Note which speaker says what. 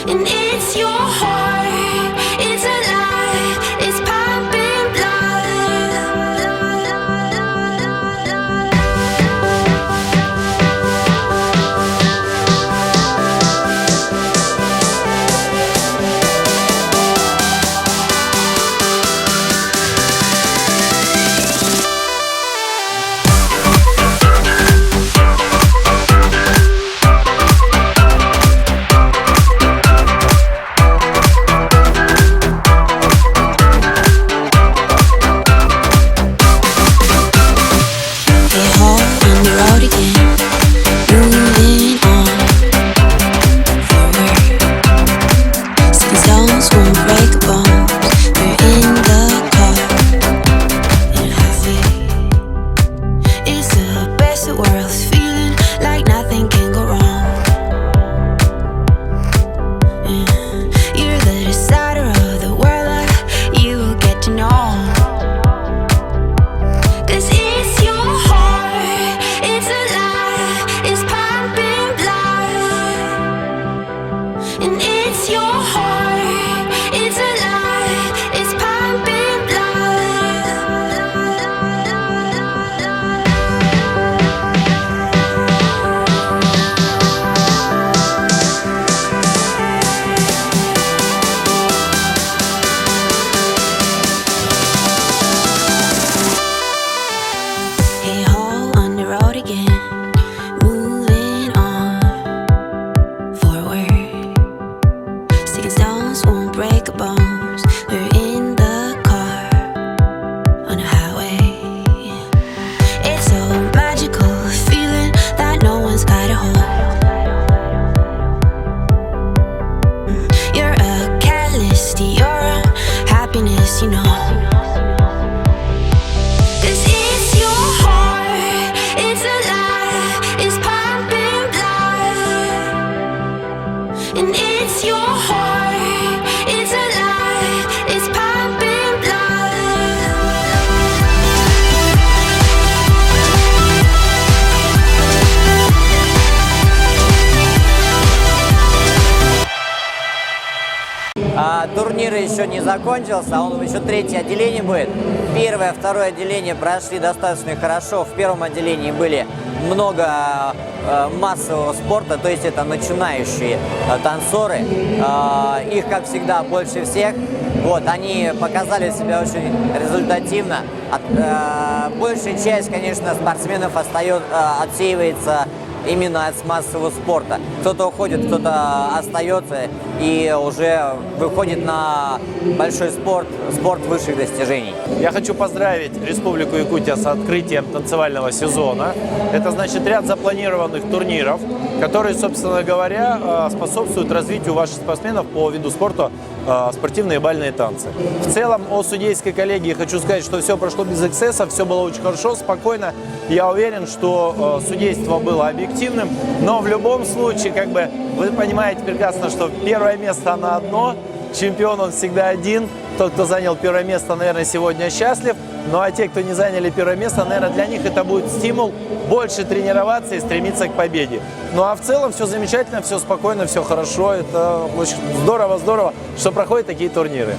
Speaker 1: And it's your heart, it's alive, it's pumping blood. And it's your heart, it's alive, it's pumping blood. Hey ho, on the road again. Stones won't break our bones. We're in the car on a highway. It's so magical, feeling that no one's got a hold. You're a catalyst, you're a happiness, you know. And it's your heart, it's alive, it's pumping blood.
Speaker 2: Турнир еще не закончился, он еще третье отделение будет. Первое, второе отделение прошли достаточно хорошо. В первом отделении были много массового спорта, то есть это начинающие танцоры. Их, как всегда, больше всех. Вот, они показали себя очень результативно. Большая часть, конечно, спортсменов отсеивается именно от массового спорта. Кто-то уходит, кто-то остается и уже выходит на большой спорт высших достижений.
Speaker 3: Я хочу поздравить Республику Якутия с открытием танцевального сезона. Это значит ряд запланированных турниров, которые, собственно говоря, способствуют развитию ваших спортсменов по виду спорта спортивные бальные танцы. В целом, о судейской коллегии хочу сказать, что все прошло без эксцессов, все было очень хорошо, спокойно. Я уверен, что судейство было объективным, но в любом случае, как бы, вы понимаете прекрасно, что первое место оно одно, чемпион он всегда один. Тот, кто занял первое место, наверное, сегодня счастлив. Ну а те, кто не заняли первое место, наверное, для них это будет стимул больше тренироваться и стремиться к победе. Ну а в целом все замечательно, все спокойно, все хорошо. Это очень здорово, что проходят такие турниры.